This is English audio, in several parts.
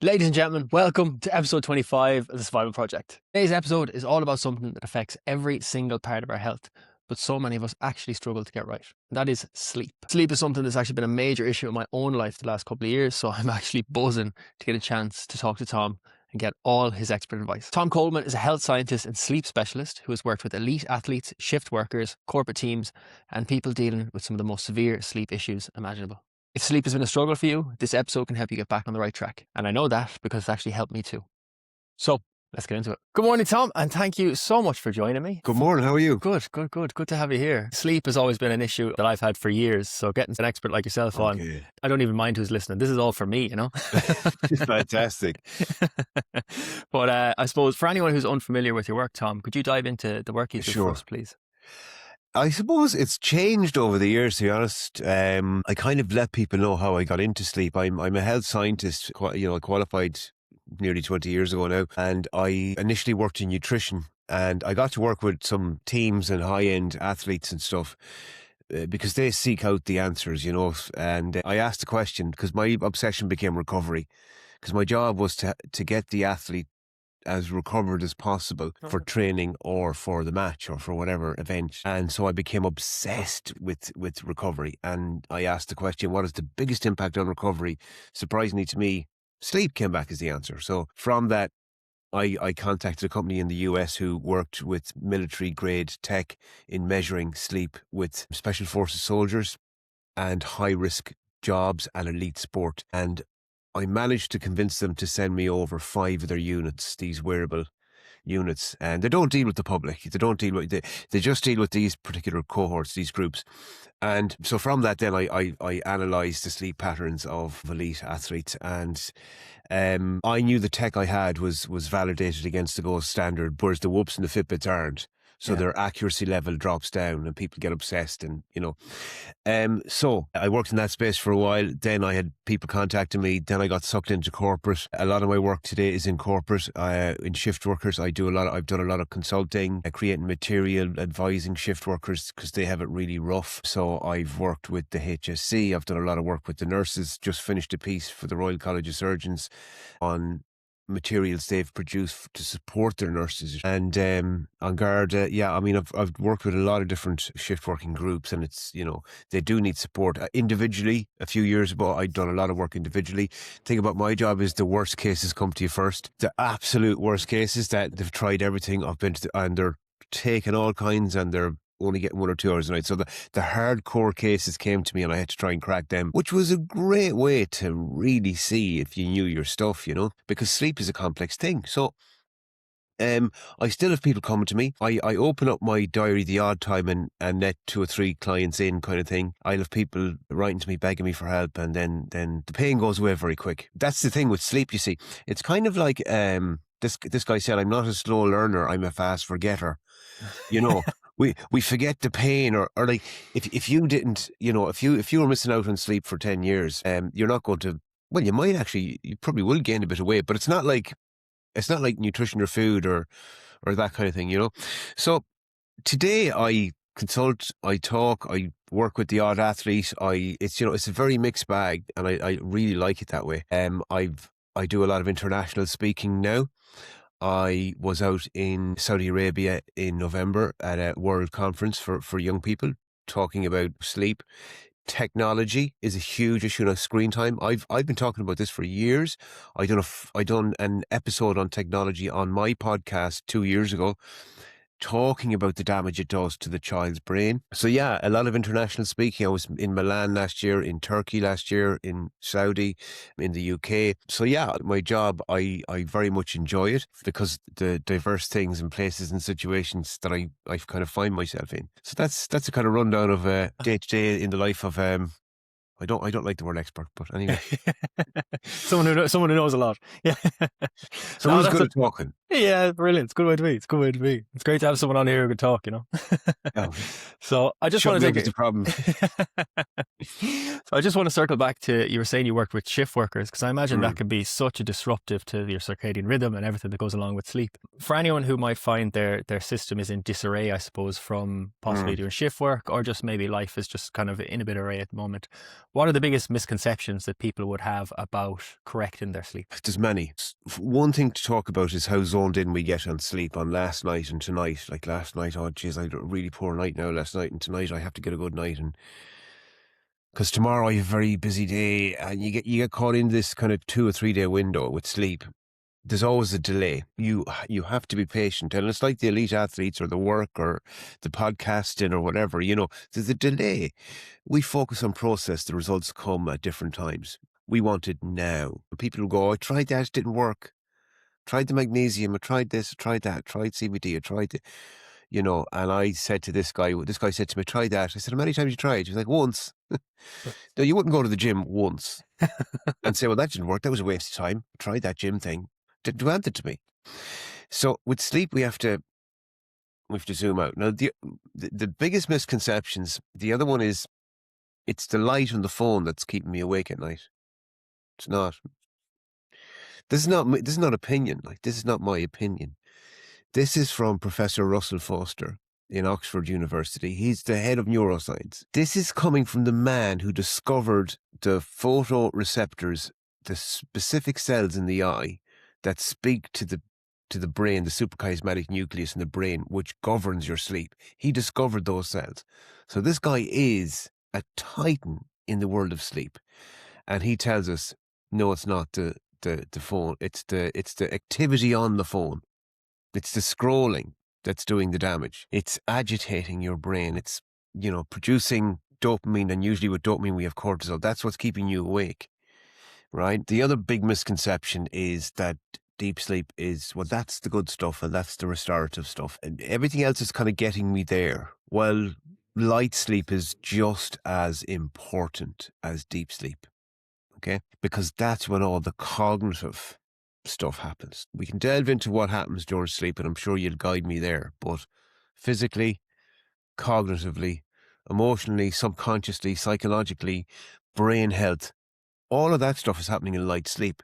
Ladies and gentlemen, welcome to episode 25 of the Survival Project. Today's episode is all about something that affects every single part of our health, but so many of us actually struggle to get right. And that is sleep. Sleep is something that's actually been a major issue in my own life the last couple of years, so I'm actually buzzing to get a chance to talk to Tom and get all his expert advice. Tom Coleman is a health scientist and sleep specialist who has worked with elite athletes, shift workers, corporate teams, and people dealing with some of the most severe sleep issues imaginable. If sleep has been a struggle for you, this episode can help you get back on the right track. And I know that because it's actually helped me too. So let's get into it. Good morning, Tom, and thank you so much for joining me. Good morning, how are you? Good to have you here. Sleep has always been an issue that I've had for years, so getting an expert like yourself on, I don't even mind who's listening. This is all for me, you know? Fantastic. But I suppose for anyone who's unfamiliar with your work, Tom, could you dive into the work you do for us, please? I suppose it's changed over the years, to be honest. I kind of let people know how I got into sleep. I'm a health scientist, qualified nearly 20 years ago now, and I initially worked in nutrition, and I got to work with some teams and high-end athletes and stuff because they seek out the answers, you know. And I asked the question because my obsession became recovery, because my job was to get the athlete as recovered as possible for training or for the match or for whatever event. And so I became obsessed with recovery. And I asked the question, what is the biggest impact on recovery? Surprisingly to me, sleep came back as the answer. So from that, I contacted a company in the US who worked with military grade tech in measuring sleep with special forces soldiers and high risk jobs and elite sport. And I managed to convince them to send me over 5 of their units, these wearable units, and they don't deal with the public. They just deal with these particular cohorts, these groups. And so from that, then I analysed the sleep patterns of elite athletes, and I knew the tech I had was validated against the gold standard, whereas the Whoops and the Fitbits aren't. So their accuracy level drops down and people get obsessed and, you know. So I worked in that space for a while. Then I had people contacting me. Then I got sucked into corporate. A lot of my work today is in corporate, in shift workers. I've done a lot of consulting, creating material, advising shift workers because they have it really rough. So I've worked with the HSC. I've done a lot of work with the nurses. Just finished a piece for the Royal College of Surgeons on materials they've produced to support their nurses. And on Garda, I've worked with a lot of different shift working groups, and it's, you know, they do need support individually. A few years ago, I'd done a lot of work individually. The thing about my job is the worst cases come to you first. The absolute worst cases that they've tried everything up into and they're taking all kinds and they're only getting 1 or 2 hours a night. So the hardcore cases came to me and I had to try and crack them, which was a great way to really see if you knew your stuff, you know, because sleep is a complex thing. So I still have people coming to me. I open up my diary the odd time and let 2 or 3 clients in, kind of thing. I'll have people writing to me, begging me for help, and then the pain goes away very quick. That's the thing with sleep, you see. It's kind of like this guy said, I'm not a slow learner, I'm a fast forgetter. You know, we forget the pain, or like if you didn't, you know, if you were missing out on sleep for 10 years, you're not going to, well, you probably will gain a bit of weight, but it's not like nutrition or food or that kind of thing, you know. So today I consult, I talk, I work with the odd athlete. It's a very mixed bag, and I really like it that way. I do a lot of international speaking now. I was out in Saudi Arabia in November at a world conference for young people talking about sleep. Technology is a huge issue now. Screen time. I've been talking about this for years. I done an episode on technology on my podcast 2 years ago, talking about the damage it does to the child's brain. So yeah, a lot of international speaking. I was in Milan last year, in Turkey last year, in Saudi, in the UK. So yeah, my job, I very much enjoy it because the diverse things and places and situations that I kind of find myself in. So that's a kind of rundown of day to day in the life of I don't like the word expert, but anyway. someone who knows a lot. Yeah. So who's good at talking? Yeah, brilliant. It's a good way to be. It's a good way to be. It's great to have someone on here who can talk, you know. Oh, So I just shut want me to up is take the problem. so I just want to circle back to you were saying you worked with shift workers because I imagine that Mm, can be such a disruptive to your circadian rhythm and everything that goes along with sleep. For anyone who might find their system is in disarray, I suppose, from possibly mm. doing shift work or just maybe life is just kind of in a bit of array at the moment. What are the biggest misconceptions that people would have about correcting their sleep? There's many. One thing to talk about is how zoned in we get on sleep on last night and tonight. Like last night, oh geez, I had a really poor night now last night, and tonight I have to get a good night, and because tomorrow I have a very busy day, and you get caught in this kind of 2 or 3 day window with sleep. There's always a delay. You have to be patient, and it's like the elite athletes or the work or the podcasting or whatever. There's a delay. We focus on process. The results come at different times. We want it now. People will go, "I tried that, it didn't work. Tried the magnesium. I tried this. I tried that. I tried CBD. I tried it." And I said to this guy said to me, "Try that." I said, "How many times you tried?" He was like, "Once." No, you wouldn't go to the gym once and say, "Well, that didn't work. That was a waste of time. Tried that gym thing. Didn't do anything to me." So with sleep, we have to zoom out. Now, the biggest misconceptions. The other one is it's the light on the phone that's keeping me awake at night. It's not. This is not opinion. Like, this is not my opinion. This is from Professor Russell Foster in Oxford University. He's the head of neuroscience. This is coming from the man who discovered the photoreceptors, the specific cells in the eye that speak to the brain, the suprachiasmatic nucleus in the brain, which governs your sleep. He discovered those cells. So this guy is a titan in the world of sleep. And he tells us, no, it's not the phone. It's the activity on the phone. It's the scrolling that's doing the damage. It's agitating your brain. It's, producing dopamine, and usually with dopamine we have cortisol. That's what's keeping you awake, right? The other big misconception is that deep sleep is, well, that's the good stuff and that's the restorative stuff. And everything else is kind of getting me there. Well, light sleep is just as important as deep sleep, okay? Because that's when all the cognitive stuff happens. We can delve into what happens during sleep, and I'm sure you'll guide me there. But physically, cognitively, emotionally, subconsciously, psychologically, brain health, all of that stuff is happening in light sleep.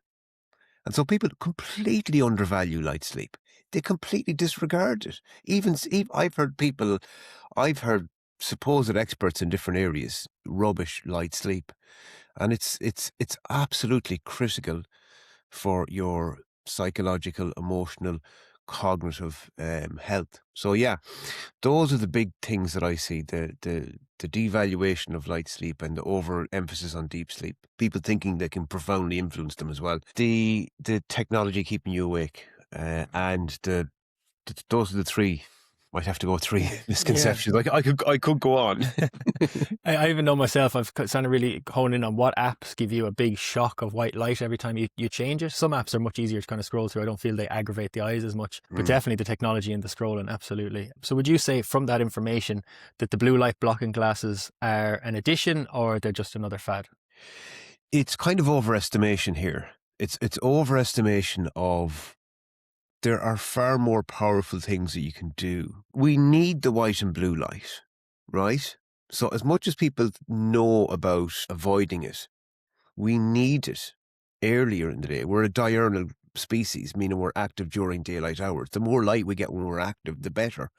And so people completely undervalue light sleep. They completely disregard it. Even I've heard supposed experts in different areas rubbish light sleep. And it's absolutely critical for your psychological, emotional, cognitive health. So yeah, those are the big things that I see: the devaluation of light sleep and the overemphasis on deep sleep. People thinking they can profoundly influence them as well. The technology keeping you awake, and those are the three. Might have to go three Yeah. misconceptions. Like I could go on. I even know myself, I've kind of really honed in on what apps give you a big shock of white light every time you change it. Some apps are much easier to kind of scroll through. I don't feel they aggravate the eyes as much, but definitely the technology and the scrolling, absolutely. So would you say from that information that the blue light blocking glasses are an addition or they're just another fad? It's kind of overestimation here. It's overestimation of, there are far more powerful things that you can do. We need the white and blue light, right? So as much as people know about avoiding it, we need it earlier in the day. We're a diurnal species, meaning we're active during daylight hours. The more light we get when we're active, the better.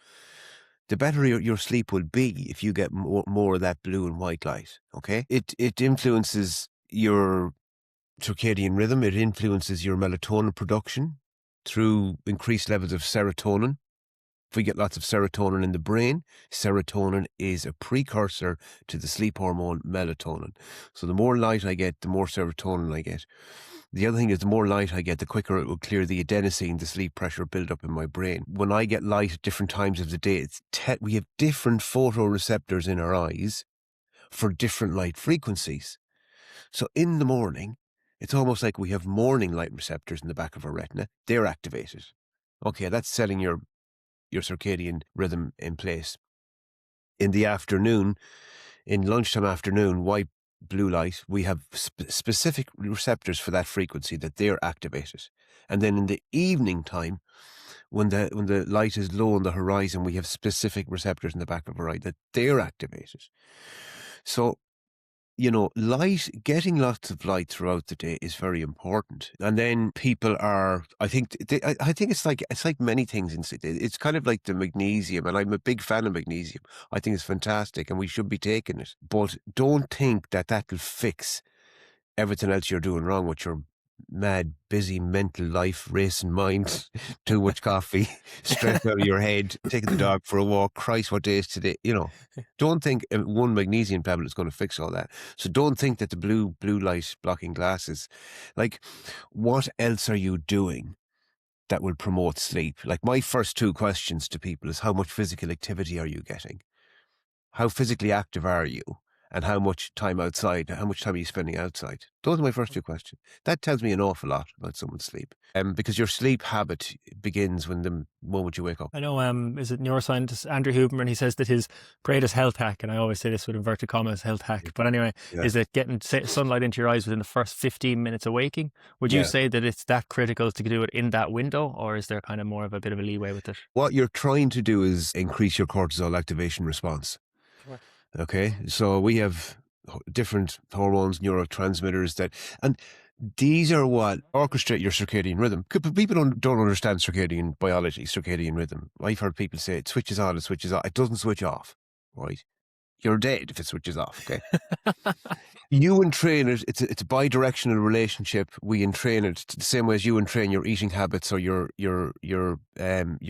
The better your sleep will be if you get more of that blue and white light, okay? It influences your circadian rhythm. It influences your melatonin production through increased levels of serotonin. If we get lots of serotonin in the brain, serotonin is a precursor to the sleep hormone melatonin. So the more light I get, the more serotonin I get. The other thing is, the more light I get, the quicker it will clear the adenosine, the sleep pressure buildup in my brain. When I get light at different times of the day, we have different photoreceptors in our eyes for different light frequencies. So in the morning, it's almost like we have morning light receptors in the back of our retina. They're activated. Okay, that's setting your circadian rhythm in place. In the afternoon, in lunchtime afternoon, white blue light, we have specific receptors for that frequency that they're activated. And then in the evening time, when the light is low on the horizon, we have specific receptors in the back of our eye that they're activated. So, getting lots of light throughout the day is very important. And then people are, I think it's like many things it's kind of like the magnesium, and I'm a big fan of magnesium. I think it's fantastic and we should be taking it. But don't think that that'll fix everything else you're doing wrong with your mad, busy mental life, racing mind, too much coffee, stress out of your head, taking the dog for a walk. Christ, what day is today? Don't think one magnesium tablet is going to fix all that. So don't think that the blue light blocking glasses, like, what else are you doing that will promote sleep? Like, my first two questions to people is, how much physical activity are you getting? How physically active are you? And how much time outside, how much time are you spending outside? Those are my first two questions. That tells me an awful lot about someone's sleep. Because your sleep habit begins when the moment you wake up. I know, is it neuroscientist Andrew Huberman? He says that his greatest health hack, and I always say this with inverted commas, health hack, but anyway, is that getting sunlight into your eyes within the first 15 minutes of waking. Would you say that it's that critical to do it in that window, or is there kind of more of a bit of a leeway with it? What you're trying to do is increase your cortisol activation response. Sure. Okay, so we have different hormones, neurotransmitters and these are what orchestrate your circadian rhythm. People don't understand circadian biology, circadian rhythm. I've heard people say it switches on, it switches off. It doesn't switch off, right? You're dead if it switches off, okay? You entrain it. It's a bi-directional relationship. We entrain it the same way as you entrain your eating habits or your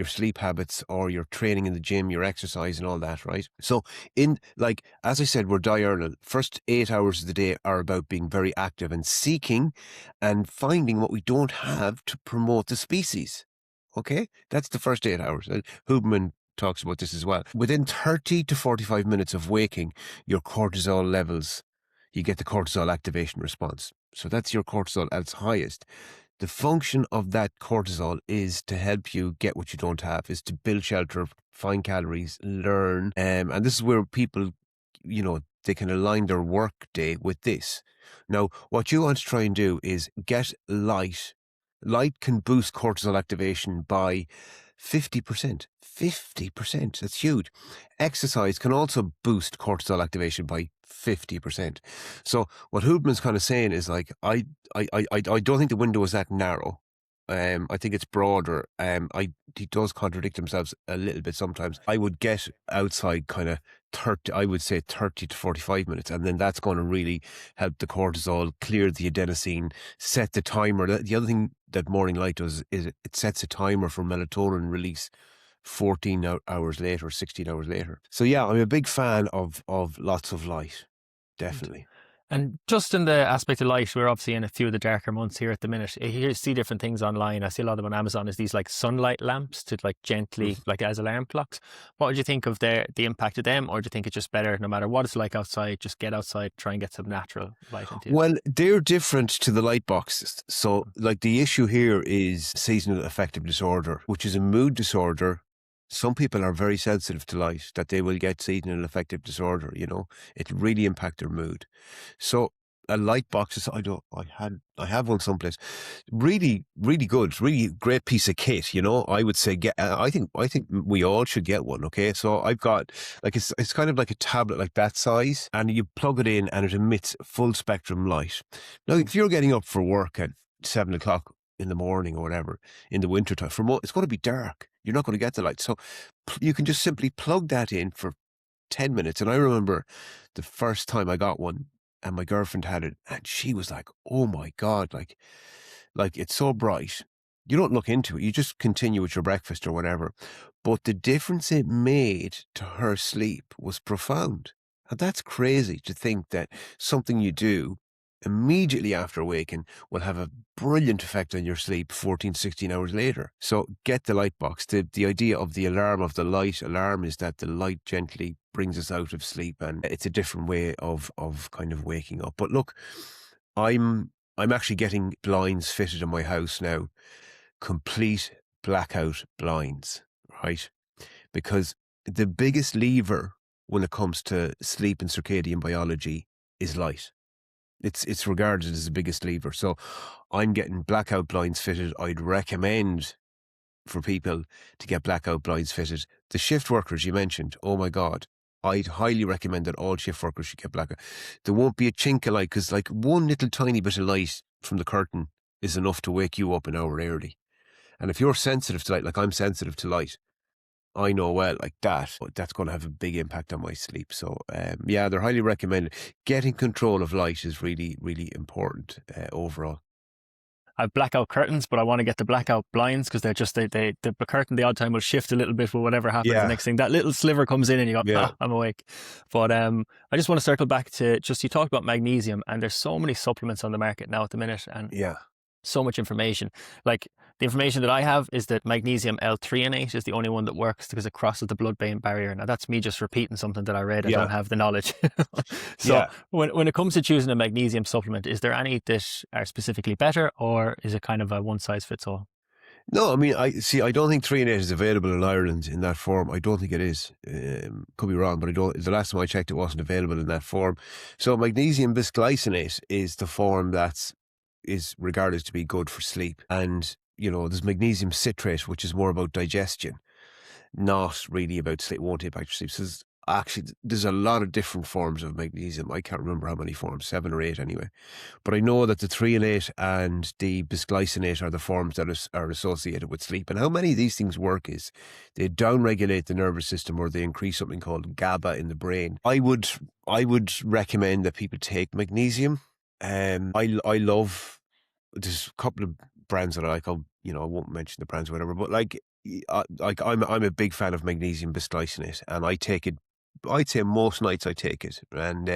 sleep habits, or your training in the gym, your exercise and all that, right? So as I said, we're diurnal. First 8 hours of the day are about being very active and seeking and finding what we don't have to promote the species. Okay? That's the first 8 hours. Huberman talks about this as well. Within 30 to 45 minutes of waking, your cortisol levels, you get the cortisol activation response. So that's your cortisol at its highest. The function of that cortisol is to help you get what you don't have, is to build shelter, find calories, learn. And this is where people, they can align their work day with this. Now, what you want to try and do is get light. Light can boost cortisol activation by 50%. 50%. That's huge. Exercise can also boost cortisol activation by 50%. So what Huberman's kind of saying is, like, I don't think the window is that narrow. I think it's broader. He does contradict himself a little bit sometimes. I would get outside kind of 30 to 45 minutes, and then that's going to really help the cortisol, clear the adenosine, set the timer. The other thing that morning light does is it sets a timer for melatonin release 14 hours later, 16 hours later. So yeah, I'm a big fan of lots of light, definitely. And just in the aspect of light, we're obviously in a few of the darker months here at the minute. You see different things online. I see a lot of them on Amazon, is these like sunlight lamps to like gently, like as alarm clocks. What would you think of the impact of them? Or do you think it's just better, no matter what it's like outside, just get outside, try and get some natural light into you? Well, they're different to the light boxes. So like the issue here is seasonal affective disorder, which is a mood disorder. Some people are very sensitive to light, that they will get seasonal affective disorder, it really impact their mood. So a light box is, I have one someplace, really, really good, really great piece of kit, I would say I think we all should get one. Okay. So I've got, like, it's kind of like a tablet, like that size, and you plug it in and it emits full spectrum light. Now, if you're getting up for work at 7 o'clock in the morning or whatever, in the winter time, it's going to be dark. You're not going to get the light. So you can just simply plug that in for 10 minutes. And I remember the first time I got one and my girlfriend had it, and she was like, oh my God, like it's so bright. You don't look into it. You just continue with your breakfast or whatever. But the difference it made to her sleep was profound. And that's crazy to think that something you do immediately after waking will have a brilliant effect on your sleep 14, 16 hours later. So get the light box. The idea of the alarm, of the light alarm, is that the light gently brings us out of sleep, and it's a different way of kind of waking up. But look, I'm actually getting blinds fitted in my house now, complete blackout blinds, right? Because the biggest lever when it comes to sleep and circadian biology is light. It's regarded as the biggest lever. So I'm getting blackout blinds fitted. I'd recommend for people to get blackout blinds fitted. The shift workers you mentioned, oh my God, I'd highly recommend that all shift workers should get blackout. There won't be a chink of light, because like one little tiny bit of light from the curtain is enough to wake you up an hour early. And if you're sensitive to light, like I'm sensitive to light, I know well, like that's going to have a big impact on my sleep. So, yeah, they're highly recommended. Getting control of light is really, really important overall. I have blackout curtains, but I want to get the blackout blinds because the curtain the odd time will shift a little bit, but whatever happens, the Yeah, next thing that little sliver comes in and you go, yeah, I'm awake. But I just want to circle back to just you talked about magnesium, and there's so many supplements on the market now at the minute, and yeah, so much information. Like the information that I have is that magnesium L-theanine is the only one that works because it crosses the blood-brain barrier. Now that's me just repeating something that I read. I yeah, don't have the knowledge. So yeah. when it comes to choosing a magnesium supplement, is there any that are specifically better, or is it kind of a one size fits all? No, I mean, I don't think 3 and 8 is available in Ireland in that form. I don't think it is. Could be wrong, but I don't. The last time I checked, it wasn't available in that form. So magnesium bisglycinate is the form is regarded to be good for sleep. And, there's magnesium citrate, which is more about digestion, not really about sleep, won't impact your sleep. So there's a lot of different forms of magnesium. I can't remember how many forms, 7 or 8 anyway. But I know that the threonate and the bisglycinate are the forms that are associated with sleep. And how many of these things work is they downregulate the nervous system, or they increase something called GABA in the brain. I would recommend that people take magnesium. I love, there's a couple of brands that I like. I won't mention the brands or whatever, but I'm a big fan of magnesium bisglycinate, and I take it. I'd say most nights I take it, and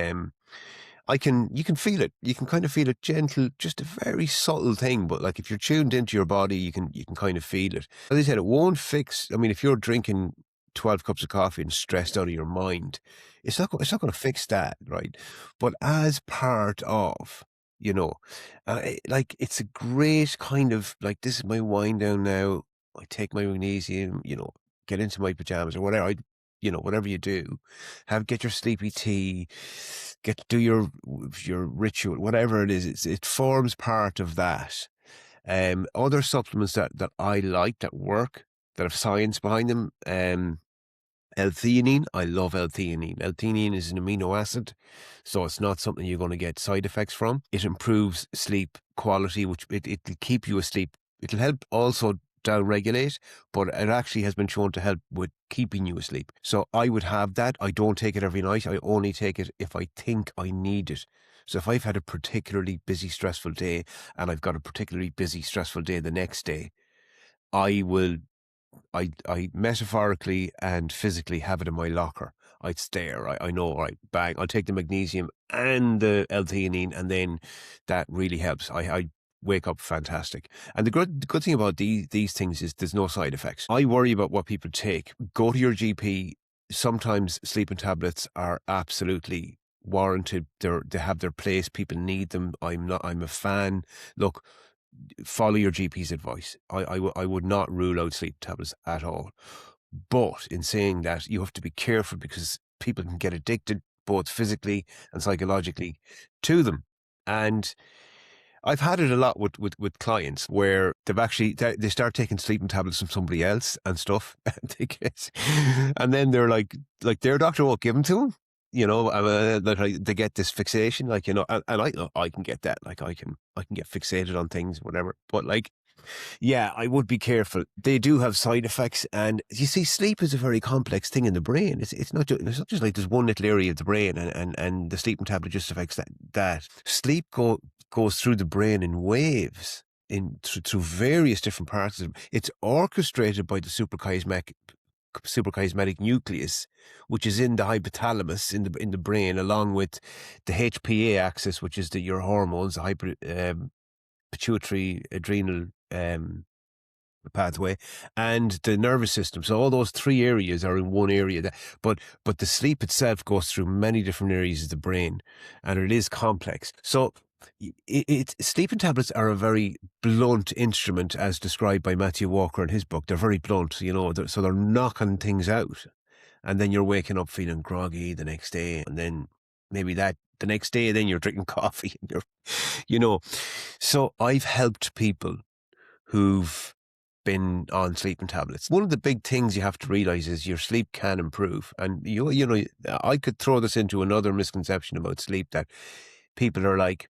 you can feel it. You can kind of feel it gentle, just a very subtle thing. But like if you're tuned into your body, you can kind of feel it. As I said, it won't fix. I mean, if you're drinking 12 cups of coffee and stressed out of your mind, it's not going to fix that, right? But as part of, it's a great kind of like, this is my wind down now. I take my magnesium, get into my pajamas or whatever. Whatever you do, get your sleepy tea, do your ritual, whatever it is. It forms part of that. Other supplements that I like, that work, that have science behind them. L-theanine, I love L-theanine. L-theanine is an amino acid, so it's not something you're going to get side effects from. It improves sleep quality, which it'll keep you asleep. It'll help also downregulate, but it actually has been shown to help with keeping you asleep. So I would have that. I don't take it every night. I only take it if I think I need it. So if I've had a particularly busy, stressful day, and I've got a particularly busy, stressful day the next day, I will I metaphorically and physically have it in my locker. I'd stare. I know, right, bang. I'll take the magnesium and the L-theanine, and then that really helps. I wake up fantastic. And the good thing about these things is there's no side effects. I worry about what people take. Go to your GP. Sometimes sleeping tablets are absolutely warranted. They have their place. People need them. I'm a fan. Look, follow your GP's advice. I would not rule out sleep tablets at all. But in saying that, you have to be careful, because people can get addicted both physically and psychologically to them. And I've had it a lot with clients where they start taking sleeping tablets from somebody else and stuff, and then they're like their doctor won't give them to them. They get this fixation, and I can get that. Like I can get fixated on things, whatever. But yeah, I would be careful. They do have side effects, and you see, sleep is a very complex thing in the brain. It's not just like there's one little area of the brain, and the sleeping tablet just affects that. Sleep goes through the brain in waves, through various different parts of it. It's orchestrated by the suprachiasmatic nucleus, which is in the hypothalamus in the brain, along with the HPA axis, which is your hormones, the pituitary adrenal pathway, and the nervous system. So all those 3 areas are in one area. But the sleep itself goes through many different areas of the brain, and it is complex. So sleeping tablets are a very blunt instrument, as described by Matthew Walker in his book. They're very blunt, so they're knocking things out, and then you're waking up feeling groggy the next day, and then maybe that the next day, then you're drinking coffee and so I've helped people who've been on sleeping tablets. One of the big things you have to realize is your sleep can improve. And I could throw this into another misconception about sleep, that people are like,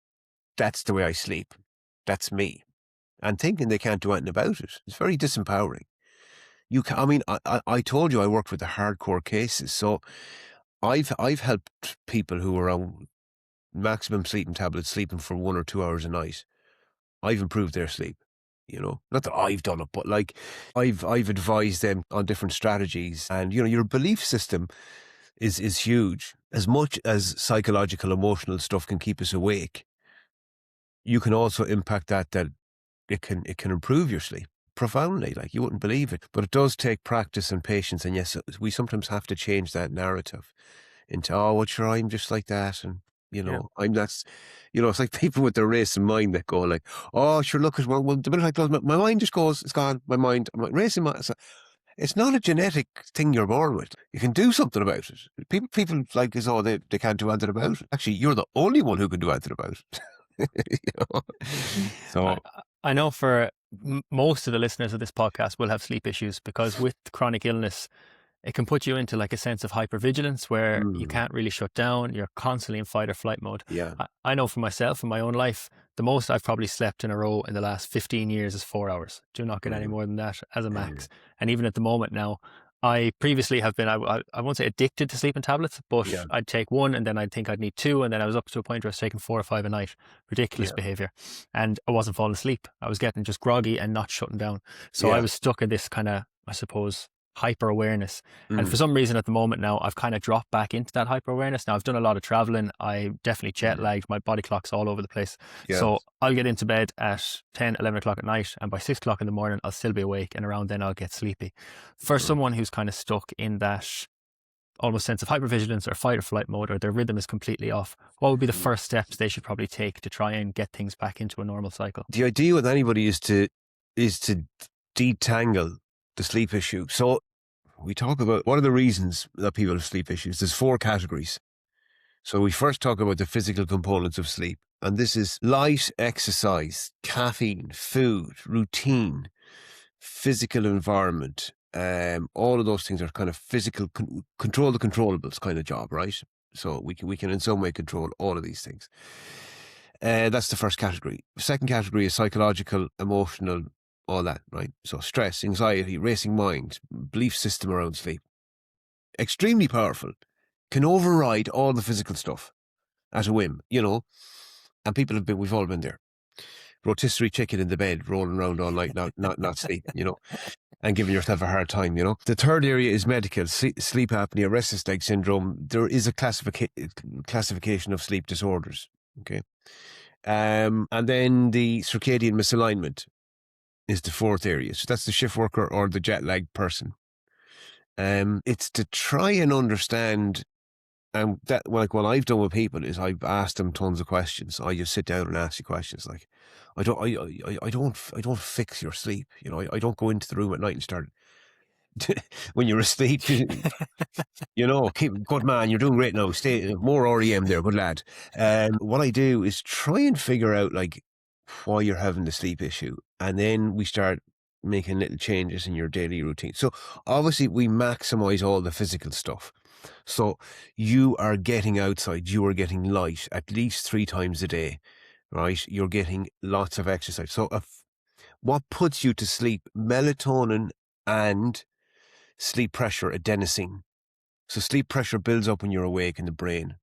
that's the way I sleep. That's me. And thinking they can't do anything about it. It's very disempowering. I told you I worked with the hardcore cases. So I've helped people who are on maximum sleeping tablets, sleeping for 1 or 2 hours a night. I've improved their sleep. Not that I've done it, but like I've advised them on different strategies. And your belief system is huge. As much as psychological, emotional stuff can keep us awake, you can also impact that it can improve your sleep profoundly. Like, you wouldn't believe it, but it does take practice and patience. And yes, we sometimes have to change that narrative into, oh, well, sure, I'm just like that, and Yeah. I'm that's, it's like people with their racing mind that go like, oh, sure, look, well, the minute I close my mind just goes, it's gone. My mind, I'm like racing mind. It's not a genetic thing you're born with. You can do something about it. People like this, oh, they can't do anything about it. Actually, you're the only one who can do anything about it. You know? I, So I know for most of the listeners of this podcast will have sleep issues, because with chronic illness, it can put you into like a sense of hypervigilance where you can't really shut down. You're constantly in fight or flight mode. yeah, I know for myself in my own life, the most I've probably slept in a row in the last 15 years is 4 hours. Do not get any mm, more than that as a mm, max. And even at the moment now, I previously have been, I won't say addicted to sleeping tablets, but yeah, I'd take one and then I'd think I'd need two. And then I was up to a point where I was taking 4 or 5 a night. Ridiculous yeah, behavior. And I wasn't falling asleep. I was getting just groggy and not shutting down. So I yeah. was stuck in this kind of, I suppose, hyper awareness. And for Mm, some reason at the moment now, I've kind of dropped back into that hyper awareness. Now I've done a lot of traveling. I definitely jet mm, lagged. My body clock's all over the place. yeah. So I'll get into bed at 10, 11 o'clock at night. And by 6 o'clock in the morning, I'll still be awake. And around then I'll get sleepy. For Mm, someone who's kind of stuck in that almost sense of hypervigilance or fight or flight mode, or their rhythm is completely off, what would be the mm. first steps they should probably take to try and get things back into a normal cycle? The idea with anybody is to detangle the sleep issue. So we talk about what are the reasons that people have sleep issues. There's 4 categories. So we first talk about the physical components of sleep. And this is light, exercise, caffeine, food, routine, physical environment. All of those things are kind of physical, control the controllables kind of job, right? So we can in some way control all of these things. That's the first category. Second category is psychological, emotional, all that, right? So stress, anxiety, racing mind, belief system around sleep. Extremely powerful. Can override all the physical stuff at a whim, And we've all been there. Rotisserie chicken in the bed, rolling around all night, not sleep, and giving yourself a hard time, The third area is medical, sleep apnea, restless leg syndrome. There is a classification of sleep disorders, okay? And then the circadian misalignment is the fourth area. So that's the shift worker or the jet lagged person. It's to try and understand, and that like what I've done with people is I've asked them tons of questions. I just sit down and ask you questions like, I don't fix your sleep. I don't go into the room at night and start when you're asleep. Good man, you're doing great now. Stay more REM there, good lad. What I do is try and figure out like why you're having the sleep issue, and then we start making little changes in your daily routine. So obviously we maximize all the physical stuff. So you are getting outside, you are getting light at least 3 times a day, right? You're getting lots of exercise. So what puts you to sleep? Melatonin and sleep pressure, adenosine. So sleep pressure builds up when you're awake in the brain.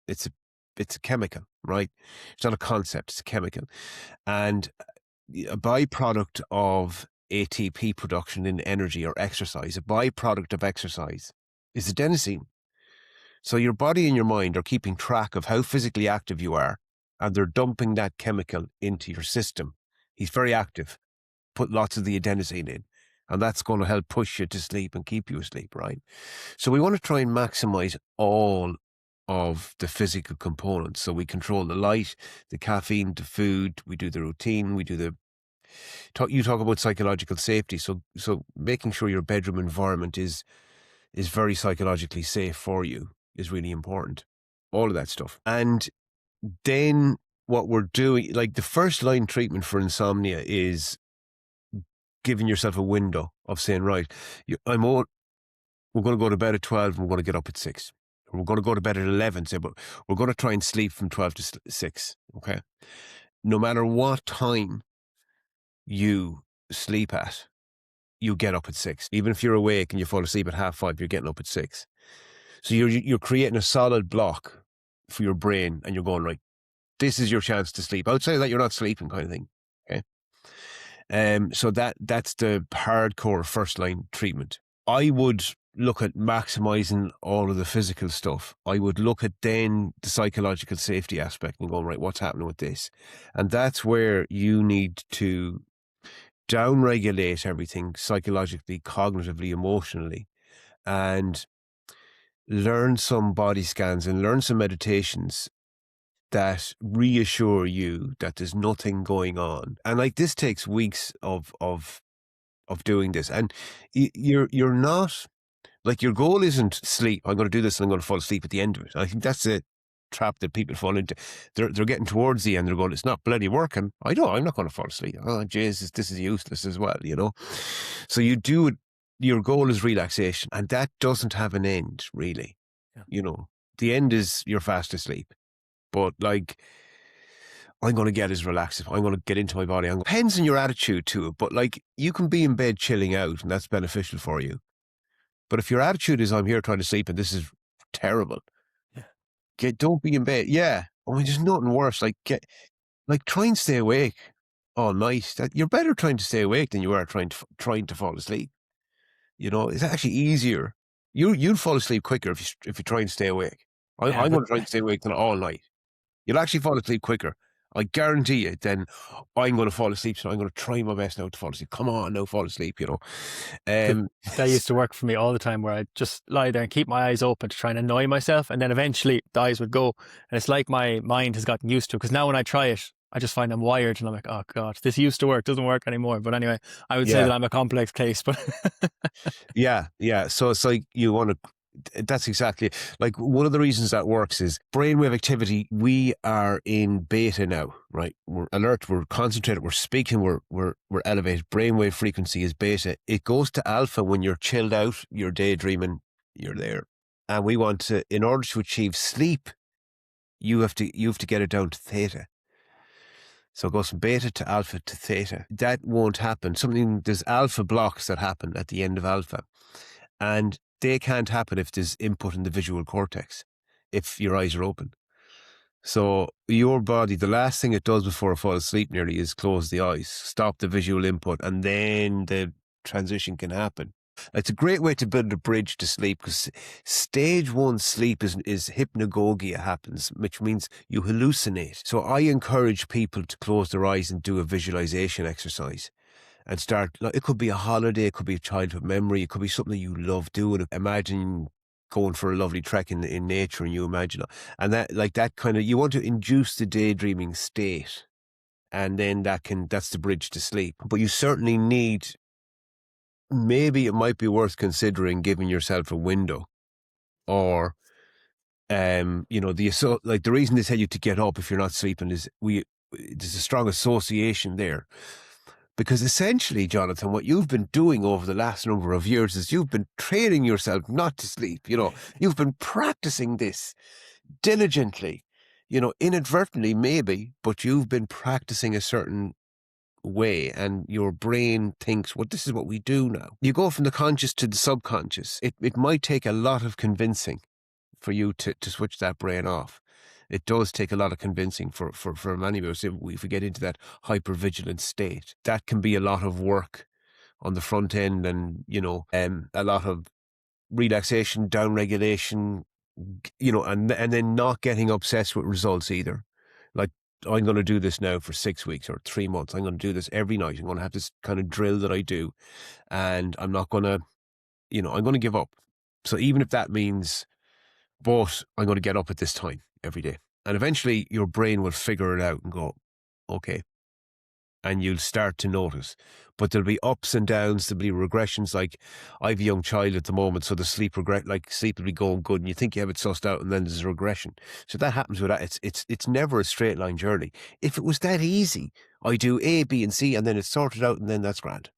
It's a chemical, right? It's not a concept, it's a chemical. And a byproduct of ATP production in energy or exercise, a byproduct of exercise is adenosine. So your body and your mind are keeping track of how physically active you are, and they're dumping that chemical into your system. He's very active. Put lots of the adenosine in, and that's going to help push you to sleep and keep you asleep, right? So we want to try and maximize all of the physical components. So we control the light, the caffeine, the food, we do the routine, you talk about psychological safety. So making sure your bedroom environment is very psychologically safe for you is really important. all of that stuff. And then what we're doing, like the first line treatment for insomnia is giving yourself a window of saying, right, we're going to go to bed at 12 and we're going to get up at 6. We're going to go to bed at 11, say, but we're going to try and sleep from 12 to 6. Okay. No matter what time you sleep at, you get up at 6. Even if you're awake and you fall asleep at 5:30, you're getting up at 6. So you're creating a solid block for your brain, and you're going, right, this is your chance to sleep. Outside of that, you're not sleeping, kind of thing. Okay. So that's the hardcore first line treatment. I would look at maximizing all of the physical stuff. I would look at then the psychological safety aspect and go, right, what's happening with this? And that's where you need to downregulate everything psychologically, cognitively, emotionally, and learn some body scans and learn some meditations that reassure you that there's nothing going on. And like this takes weeks of doing this. And you're not, like, your goal isn't sleep. I'm going to do this and I'm going to fall asleep at the end of it. I think that's a trap that people fall into. They're getting towards the end. They're going, it's not bloody working. I know, I'm not going to fall asleep. Oh, Jesus, this is useless as well, you know? So you do it. Your goal is relaxation, and that doesn't have an end, really. Yeah. You know, the end is you're fast asleep. But like, I'm going to get as relaxed. I'm going to get into my body. Depends on your attitude to it. But like, you can be in bed chilling out, and that's beneficial for you. But if your attitude is, I'm here trying to sleep and this is terrible, don't be in bed. Yeah. I mean, there's nothing worse. Like, try and stay awake all night. You're better trying to stay awake than you are trying to fall asleep. You know, it's actually easier. You'll fall asleep quicker if you try and stay awake. I'm going to try and stay awake all night. You'll actually fall asleep quicker. I guarantee you. Then I'm going to fall asleep, so I'm going to try my best now to fall asleep. Come on, now fall asleep. You know, That used to work for me all the time, where I'd just lie there and keep my eyes open to try and annoy myself, and then eventually the eyes would go, and it's like my mind has gotten used to it, because now when I try it, I just find I'm wired and I'm like, oh God, this used to work, doesn't work anymore. But anyway, I would say that I'm a complex case, but yeah. So it's like you want to. That's exactly like one of the reasons that works is brainwave activity. We are in beta now, right? We're alert, we're concentrated, we're speaking, we're elevated. Brainwave frequency is beta. It goes to alpha when you're chilled out, you're daydreaming, you're there. And we want to, in order to achieve sleep, you have to get it down to theta. So it goes from beta to alpha to theta. That won't happen. There's alpha blocks that happen at the end of alpha. And they can't happen if there's input in the visual cortex, if your eyes are open. So your body, the last thing it does before it falls asleep nearly is close the eyes, stop the visual input, and then the transition can happen. It's a great way to build a bridge to sleep, because stage 1 sleep is hypnagogia happens, which means you hallucinate. So I encourage people to close their eyes and do a visualization exercise. And start, it could be a holiday, it could be a childhood memory, it could be something you love doing. Imagine going for a lovely trek in nature, and you imagine, and that kind of, you want to induce the daydreaming state, and then that's the bridge to sleep. But you certainly need, maybe it might be worth considering giving yourself a window, or the reason they tell you to get up if you're not sleeping is there's a strong association there. Because essentially, Jonathan, what you've been doing over the last number of years is you've been training yourself not to sleep. You know, you've been practicing this diligently, inadvertently maybe, but you've been practicing a certain way, and your brain thinks, well, this is what we do now. You go from the conscious to the subconscious. It might take a lot of convincing for you to switch that brain off. It does take a lot of convincing for many of us. If we get into that hypervigilance state, that can be a lot of work on the front end, and a lot of relaxation, down regulation, and then not getting obsessed with results either. Like, I'm going to do this now for 6 weeks or 3 months. I'm going to do this every night. I'm going to have this kind of drill that I do, and I'm not going to, I'm going to give up. So even if that means, but I'm going to get up at this time every day. And eventually your brain will figure it out and go, okay, and you'll start to notice. But there'll be ups and downs, there'll be regressions. Like, I have a young child at the moment, so the sleep sleep will be going good and you think you have it sussed out, and then there's a regression. So that happens with that. It's never a straight line journey. If it was that easy, I do A, B, and C, and then it's sorted out, and then that's grand.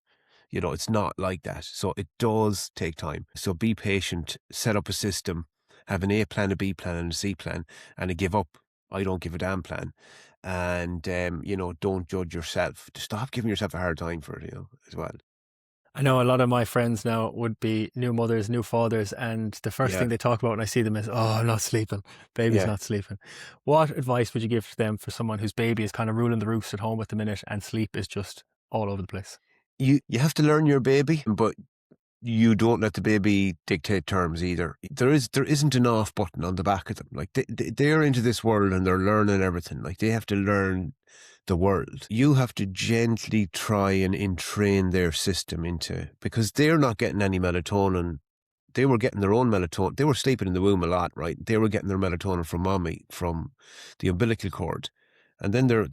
It's not like that. So it does take time. So be patient, set up a system, have an A plan, a B plan, and a C plan, and a give up. I don't give a damn plan. And, don't judge yourself. Stop giving yourself a hard time for it, as well. I know a lot of my friends now would be new mothers, new fathers, and the first Yeah. thing they talk about when I see them is, oh, I'm not sleeping. Baby's Yeah. not sleeping. What advice would you give to them for someone whose baby is kind of ruling the roost at home at the minute and sleep is just all over the place? You have to learn your baby, but you don't let the baby dictate terms either. There isn't an off button on the back of them. Like, they're into this world and they're learning everything. Like, they have to learn the world. You have to gently try and entrain their system because they're not getting any melatonin. They were getting their own melatonin. They were sleeping in the womb a lot, right? They were getting their melatonin from mommy, from the umbilical cord. And then they're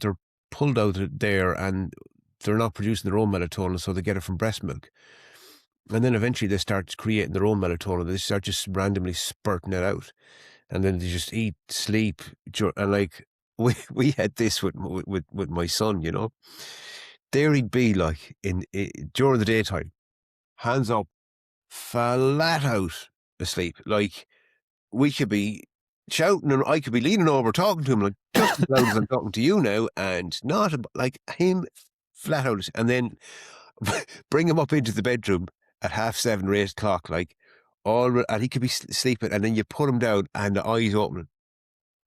pulled out there and they're not producing their own melatonin, so they get it from breast milk. And then eventually they start creating their own melatonin. They start just randomly spurting it out. And then they just eat, sleep. And like, we had this with my son, There he'd be like during the daytime, hands up, flat out asleep. Like, we could be shouting and I could be leaning over talking to him like just as loud as I'm talking to you now, and not like him flat out. And then bring him up into the bedroom at 7:30 or 8:00, like, and he could be sleeping, and then you put him down and the eyes open,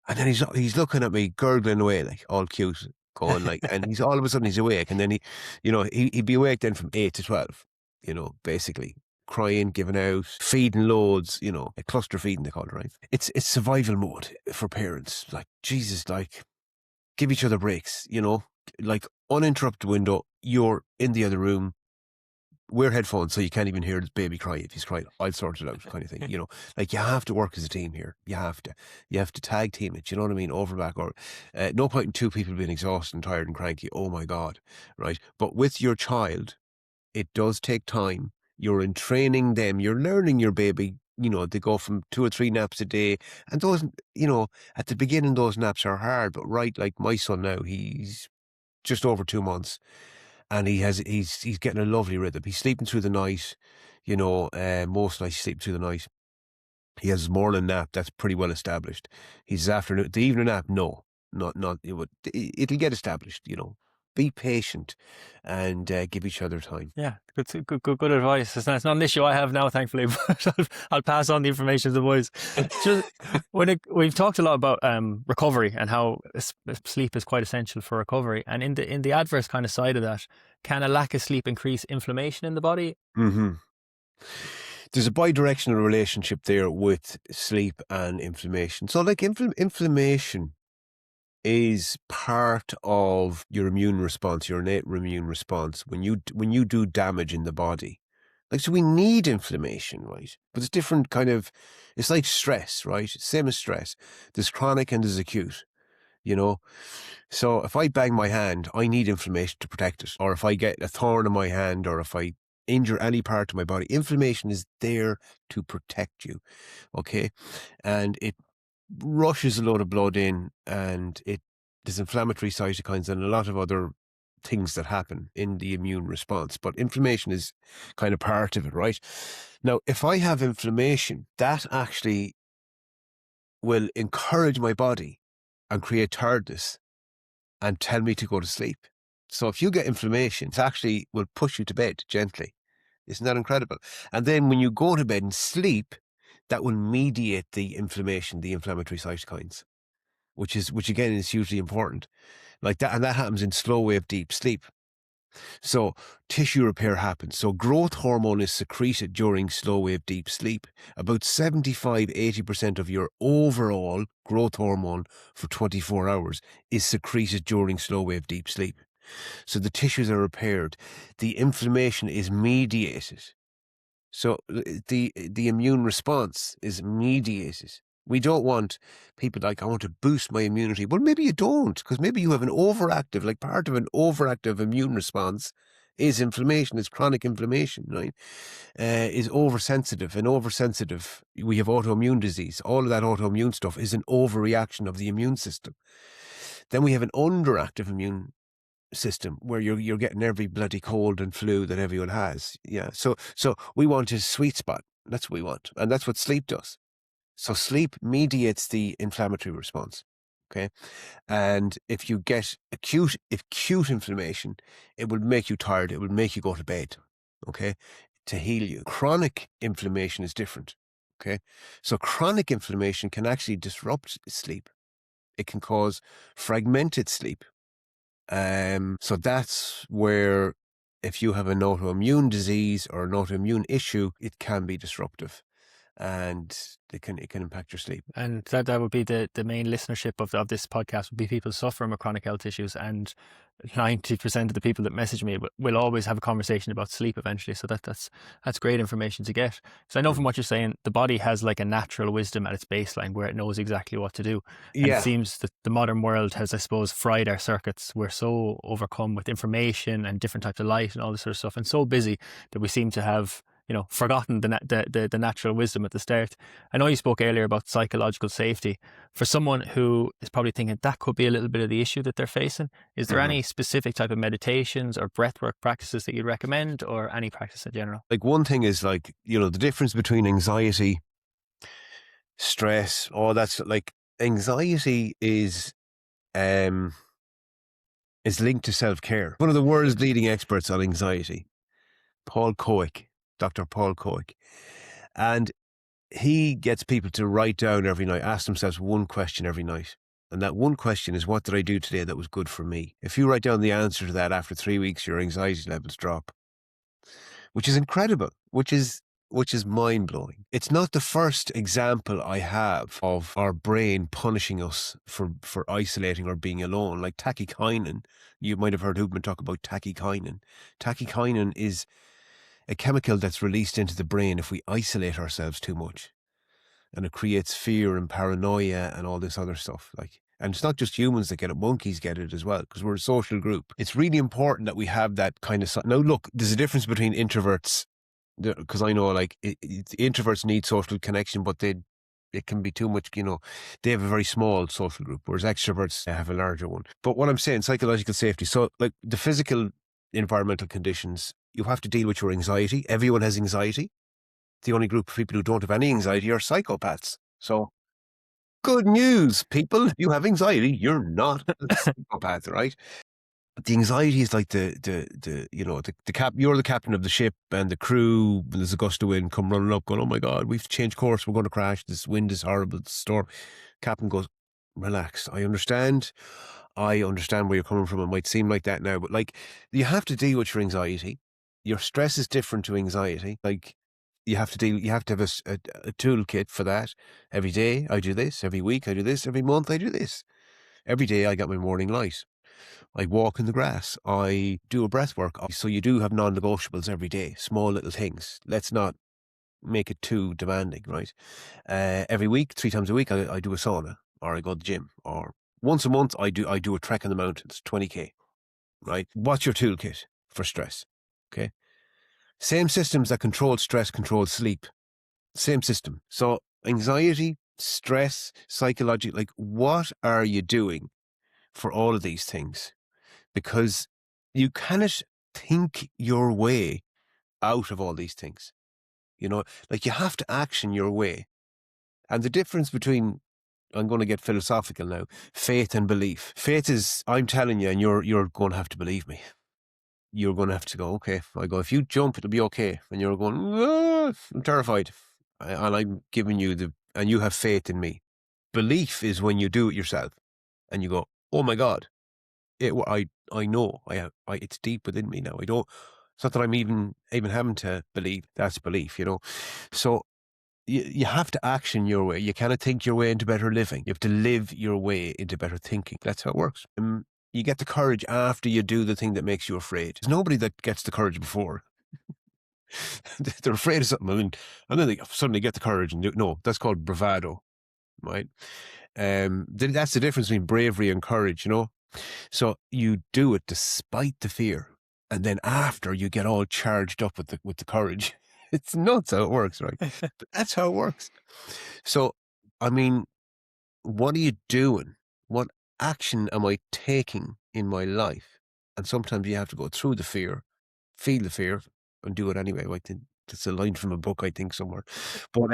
and then he's looking at me, gurgling away, like, all cute, going like, and he's all of a sudden he's awake, and then he'd be awake then from 8 to 12, basically crying, giving out, feeding loads, a cluster feeding they call it, right? It's survival mode for parents. Like, Jesus, like, give each other breaks, like, uninterrupted window. You're in the other room. Wear headphones so you can't even hear the baby cry. If he's crying, I'll sort it out, kind of thing. Like, you have to work as a team here. You have to tag team it. You know what I mean? Over back, or no point in two people being exhausted and tired and cranky. Oh my God, right? But with your child, it does take time. You're in training them. You're learning your baby. They go from 2 or 3 naps a day, and those, at the beginning, those naps are hard. But right, like my son now, he's just over 2 months. And he's getting a lovely rhythm. He's sleeping through the night, most nights he's sleeping through the night. He has his morning nap, that's pretty well established. His afternoon, the evening nap, no, not it'll get established, Be patient and give each other time. Yeah, good advice. It's not an issue I have now, thankfully, but I'll pass on the information to the boys. Just we've talked a lot about recovery and how sleep is quite essential for recovery. And in the adverse kind of side of that, can a lack of sleep increase inflammation in the body? Mm-hmm. There's a bi-directional relationship there with sleep and inflammation. So, like, inflammation is part of your immune response, your innate immune response when you do damage in the body. Like, so we need inflammation, right? But it's different it's like stress, right? Same as stress. There's chronic and there's acute, So if I bang my hand, I need inflammation to protect it. Or if I get a thorn in my hand, or if I injure any part of my body, inflammation is there to protect you, okay? And it rushes a load of blood in, and there's inflammatory cytokines and a lot of other things that happen in the immune response. But inflammation is kind of part of it, right? Now, if I have inflammation, that actually will encourage my body and create tiredness and tell me to go to sleep. So if you get inflammation, it actually will push you to bed gently. Isn't that incredible? And then when you go to bed and sleep, that will mediate the inflammation, the inflammatory cytokines, which again is hugely important. Like that, and that happens in slow wave deep sleep. So tissue repair happens. So growth hormone is secreted during slow wave deep sleep. About 75-80% of your overall growth hormone for 24 hours is secreted during slow wave deep sleep. So the tissues are repaired. The inflammation is mediated. So the immune response is mediated We don't want people like, I want to boost my immunity. Well, maybe you don't, because maybe you have an overactive, like part of an overactive immune response is inflammation, is chronic inflammation, right? Is oversensitive. And oversensitive, we have autoimmune disease. All of that autoimmune stuff is an overreaction of the immune system. Then we have an underactive immune system where you're getting every bloody cold and flu that everyone has. Yeah. So we want a sweet spot. That's what we want. And that's what sleep does. So sleep mediates the inflammatory response. Okay. And if you get acute inflammation, it will make you tired. It will make you go to bed. Okay. To heal you. Chronic inflammation is different. Okay. So chronic inflammation can actually disrupt sleep. It can cause fragmented sleep. So that's where, if you have an autoimmune disease or an autoimmune issue, it can be disruptive, and it can impact your sleep. And that would be the main listenership of this podcast would be people suffering with chronic health issues, and 90% of the people that message me will always have a conversation about sleep eventually. So that's great information to get. So I know from what you're saying, the body has like a natural wisdom at its baseline where it knows exactly what to do. And Yeah. it seems that the modern world has, I suppose, fried our circuits. We're so overcome with information and different types of light and all this sort of stuff, and so busy that we seem to have, forgotten the natural wisdom at the start. I know you spoke earlier about psychological safety. For someone who is probably thinking that could be a little bit of the issue that they're facing, is there any specific type of meditations or breathwork practices that you'd recommend, or any practice in general? Like, one thing is, like, the difference between anxiety, stress, all that's like, anxiety is linked to self-care. One of the world's leading experts on anxiety, Dr. Paul Coic. And he gets people to write down every night, ask themselves one question every night. And that one question is, what did I do today that was good for me? If you write down the answer to that after 3 weeks, your anxiety levels drop, which is incredible, which is mind-blowing. It's not the first example I have of our brain punishing us for isolating or being alone. Like tachykinin, you might have heard Hoopman talk about tachykinin. Tachykinin is a chemical that's released into the brain if we isolate ourselves too much. And it creates fear and paranoia and all this other stuff. And it's not just humans that get it, monkeys get it as well, because we're a social group. It's really important that we have that kind of... Now, look, there's a difference between introverts, because I know, introverts need social connection, but it can be too much, they have a very small social group, whereas extroverts have a larger one. But what I'm saying, psychological safety. So, like, the physical environmental conditions, you have to deal with your anxiety. Everyone has anxiety. The only group of people who don't have any anxiety are psychopaths. So, good news, people. If you have anxiety, you're not a psychopath, right? The anxiety is like the you're the captain of the ship, and the crew, when there's a gust of wind, come running up going, oh my God, we've to change course, we're going to crash, this wind is horrible, the storm. Captain goes, relax, I understand where you're coming from. It might seem like that now, but you have to deal with your anxiety. Your stress is different to anxiety. You have to have a toolkit for that. Every day I do this, every week I do this, every month I do this. Every day I got my morning light. I walk in the grass. I do a breath work. So you do have non-negotiables every day, small little things. Let's not make it too demanding, right? Every week, 3 times a week, I do a sauna, or I go to the gym, or once a month I do a trek in the mountains, 20k, right? What's your toolkit for stress? Okay. Same systems that control stress control sleep. Same system. So anxiety, stress, psychology, what are you doing for all of these things? Because you cannot think your way out of all these things. You have to action your way. And the difference between, I'm going to get philosophical now, faith and belief. Faith is, I'm telling you, and you're going to have to believe me. You're going to have to go, okay. I go, if you jump, it'll be okay. And you're going, I'm terrified. And I'm giving you and you have faith in me. Belief is when you do it yourself and you go, oh my God, I know, it's deep within me now. It's not that I'm even having to believe. That's belief, So you have to action your way. You cannot think your way into better living. You have to live your way into better thinking. That's how it works. You get the courage after you do the thing that makes you afraid. There's nobody that gets the courage before. They're afraid of something, and then they suddenly get the courage and do. No, that's called bravado. right? That's the difference between bravery and courage, you know? So you do it despite the fear. And then after you get all charged up with the courage. It's nuts how it works, right? But that's how it works. So, I mean, what are you doing? What action am I taking in my life? And sometimes you have to go through the fear, feel the fear, and do it anyway. I think that's a line from a book, I think, somewhere. But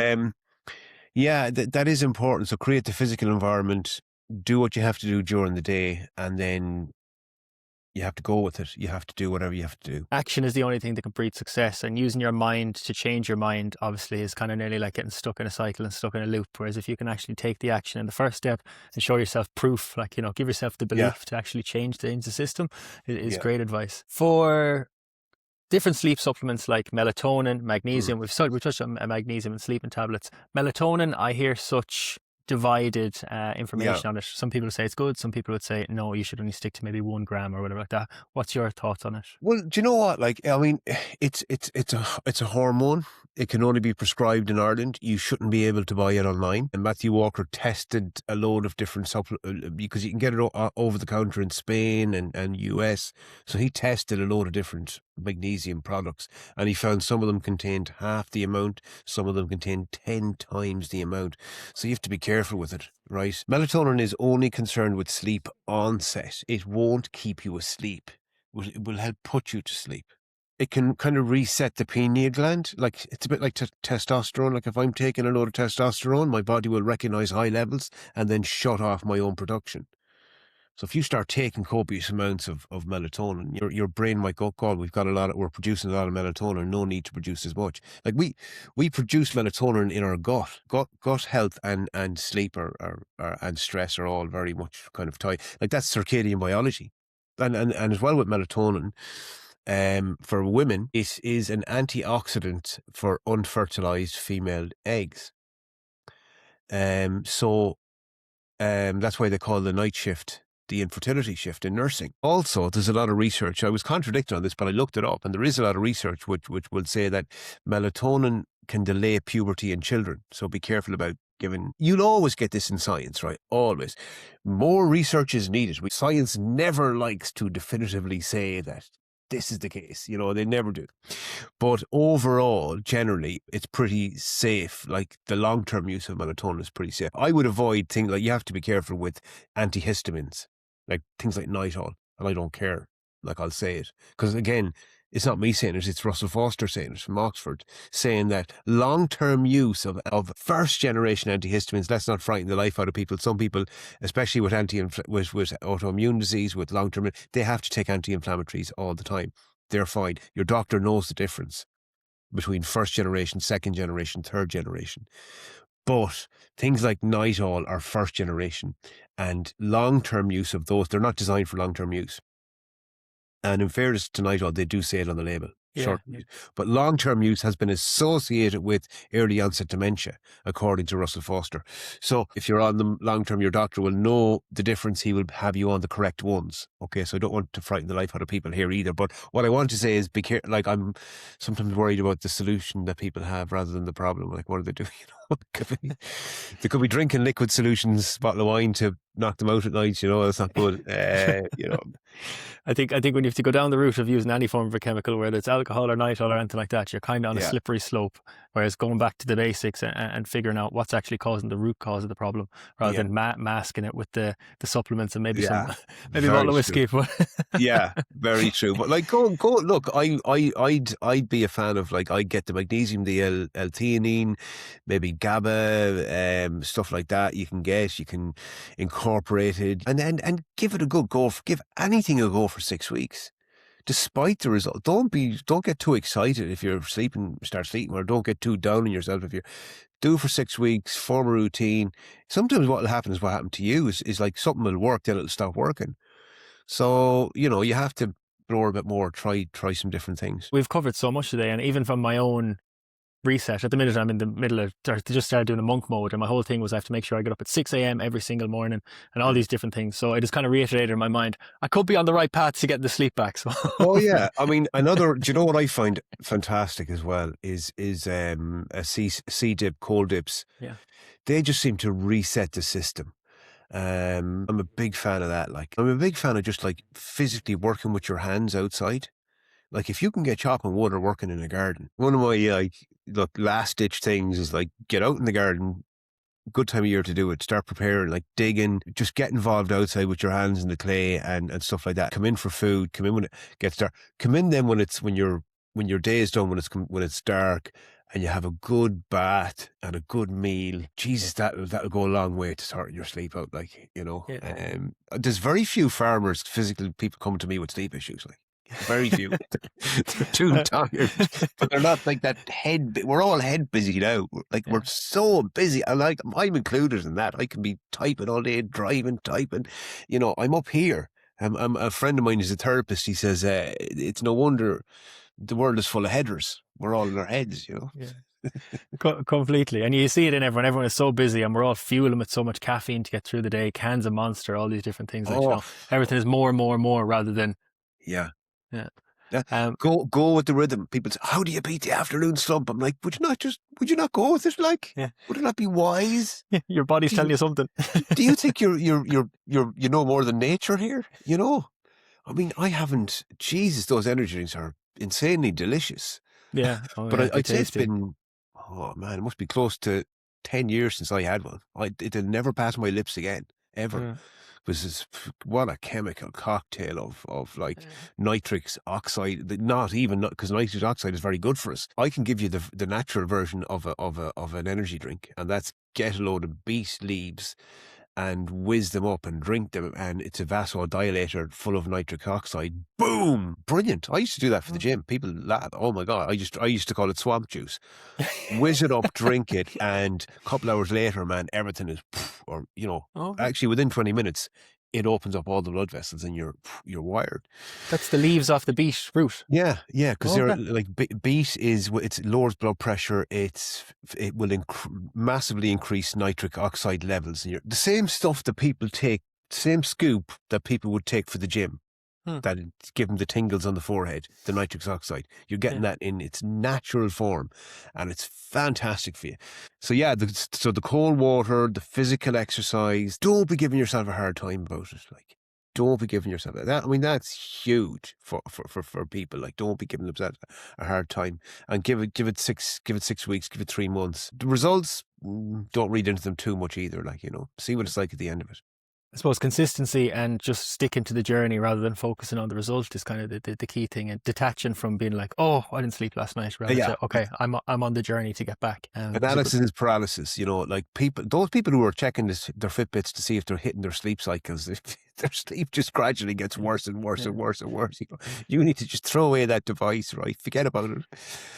yeah, that is important. So create the physical environment, do what you have to do during the day, and then you have to go with it. You have to do whatever you have to do. Action is the only thing that can breed success, and using your mind to change your mind obviously is kind of nearly like getting stuck in a cycle and stuck in a loop. Whereas if you can actually take the action in the first step and show yourself proof, like, you know, give yourself the Yeah. belief to actually change the system, is Yeah. great advice. For different sleep supplements like melatonin, magnesium, we've touched on magnesium and sleeping tablets. Melatonin, I hear such divided information on it. Some people say it's good, some people would say no, you should only stick to maybe 1 gram or whatever like that. What's your thoughts on it? Well, do you know what? Like, I mean, it's a hormone. It can only be prescribed in Ireland. You shouldn't be able to buy it online. And Matthew Walker tested a load of different supplements because you can get it over the counter in Spain and US. So he tested a load of different magnesium products, and he found some of them contained half the amount, some of them contained 10 times the amount. So you have to be careful with it, right? Melatonin is only concerned with sleep onset. It won't keep you asleep. It will help put you to sleep. It can kind of reset the pineal gland. Like, it's a bit like testosterone. Like, if I'm taking a load of testosterone, my body will recognize high levels and then shut off my own production. So if you start taking copious amounts of melatonin, your brain might go, God, we're producing a lot of melatonin, no need to produce as much. Like, we produce melatonin in our gut health and sleep and stress are all very much kind of tied. Like, that's circadian biology. And as well with melatonin, for women, it is an antioxidant for unfertilized female eggs. So that's why they call the night shift the infertility shift in nursing. Also, there's a lot of research. I was contradicted on this, but I looked it up, and there is a lot of research which will say that melatonin can delay puberty in children. So be careful about giving. You'll always get this in science, right? Always. More research is needed. Science never likes to definitively say that this is the case. You know, they never do. But overall, generally, it's pretty safe. Like, the long-term use of melatonin is pretty safe. I would avoid things like, you have to be careful with antihistamines, like things like Nitol, and I don't care. Like, I'll say it. Because again, it's not me saying it, it's Russell Foster saying it from Oxford, saying that long-term use of first-generation antihistamines, let's not frighten the life out of people. Some people, especially with autoimmune disease, with long-term, they have to take anti-inflammatories all the time. They're fine. Your doctor knows the difference between first generation, second generation, third generation. But things like Nitol are first generation, and long-term use of those, they're not designed for long-term use. And in fairness to Nitol, they do say it on the label. Short. But long-term use has been associated with early onset dementia, according to Russell Foster. So if you're on them long-term, your doctor will know the difference. He will have you on the correct ones. Okay, so I don't want to frighten the life out of people here either. But what I want to say is, be careful. Like, I'm sometimes worried about the solution that people have rather than the problem. Like, what are they doing? You know, they could be drinking liquid solutions, bottle of wine to knock them out at night. You know, that's not good. You know. I think when you have to go down the route of using any form of a chemical, whether it's alcohol or Nitol or anything like that, you're kind of on a slippery slope. Whereas going back to the basics and figuring out what's actually causing the root cause of the problem, rather than masking it with the supplements and maybe some a bottle of whiskey. Yeah, very true. But like, go look. I'd be a fan of, like, I'd get the magnesium, the L-theanine, maybe GABA, stuff like that. You can incorporate it and give it a good go. Give anything a go for 6 weeks. Despite the result, don't get too excited if you're start sleeping, or don't get too down on yourself if you're. Do it for 6 weeks, form a routine. Sometimes what will happen is what happened to you is like, something will work, then it'll stop working. So, you know, you have to explore a bit more, try some different things. We've covered so much today, and even from my own reset. At the minute, I'm in the middle of just started doing a monk mode, and my whole thing was I have to make sure I get up at 6 a.m. every single morning, and all these different things. So I just kind of reiterated in my mind, I could be on the right path to get the sleep back. So Oh yeah, I mean, do you know what I find fantastic as well is a sea dip, cold dips. yeah, They just seem to reset the system. I'm a big fan of that. Like, I'm a big fan of just like physically working with your hands outside. Like, if you can get chopping wood or working in a garden, one of my like look last ditch things is like get out in the garden. Good time of year to do it. Start preparing, like digging, just get involved outside with your hands in the clay and stuff like that. Come in for food. Come in when it gets dark. Come in then when your day is done, when it's dark, and you have a good bath and a good meal. Jesus, that'll go a long way to sorting your sleep out. Like, you know, yeah. there's very few farmers, physical people coming to me with sleep issues. Like, very few. They're too tired, but they're not like that we're all head busy now. Like, we're so busy. And like, I'm included in that. I can be typing all day, driving, typing. You know, I'm up here. I'm a friend of mine is a therapist. He says, it's no wonder the world is full of headers. We're all in our heads, you know. Yeah. Completely. And you see it in everyone. Everyone is so busy, and we're all fueling with so much caffeine to get through the day, cans of Monster, all these different things. Like, you know, everything is more and more and more rather than yeah. yeah. Go with the rhythm. People say, how do you beat the afternoon slump? I'm like, would you not go with it? Like, would it not be wise? Your body's telling you something. Do you think you're you know more than nature here? You know, I mean, I haven't. Jesus, those energy drinks are insanely delicious. Yeah, but I'd say it's been. Oh man, it must be close to 10 years since I had one. It'll never pass my lips again, ever. Yeah. What a chemical cocktail of like nitric oxide. Not even because nitric oxide is very good for us. I can give you the natural version of an energy drink, and that's get a load of beet leaves and whiz them up and drink them, and it's a vasodilator full of nitric oxide. Boom! Brilliant. I used to do that for the gym. People laugh. Oh my God. I used to call it swamp juice. Whiz it up, drink it, and a couple hours later, man, everything is, or, you know, actually within 20 minutes, it opens up all the blood vessels and you're wired. That's the leaves off the beet root. Yeah, because they're like beet it lowers blood pressure. It will massively increase nitric oxide levels. And the same stuff that people take, same scoop that people would take for the gym, that give them the tingles on the forehead, the nitric oxide. You're getting that in its natural form, and it's fantastic for you. So yeah, so the cold water, the physical exercise. Don't be giving yourself a hard time about it. Like, don't be giving yourself that. I mean, that's huge for people. Like, don't be giving themselves a hard time, and give it 6 weeks, give it 3 months. The results, don't read into them too much either. Like, you know, see what it's like at the end of it. I suppose consistency and just sticking to the journey rather than focusing on the result is kind of the key thing, and detaching from being like, oh, I didn't sleep last night. Rather than, okay, I'm on the journey to get back. Analysis is paralysis. You know, like those people who are checking their Fitbits to see if they're hitting their sleep cycles, their sleep just gradually gets worse and worse and worse and worse. You need to just throw away that device, right? Forget about it.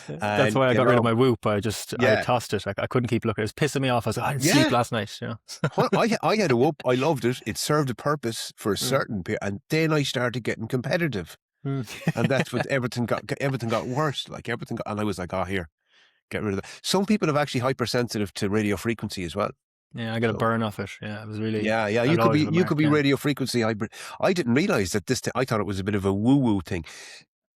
That's why I got rid of my Whoop. I tossed it. I couldn't keep looking. It was pissing me off. I was like, I didn't sleep last night. You know? Well, I had a Whoop. I loved it. It served a purpose for a certain period, and then I started getting competitive, and that's what everything got worse. Like, and I was like, here, get rid of that. Some people have actually hypersensitive to radio frequency as well. Yeah, I got a burn off it. Yeah, it was really. Yeah. You could be radio frequency hybrid. I didn't realize that I thought it was a bit of a woo thing.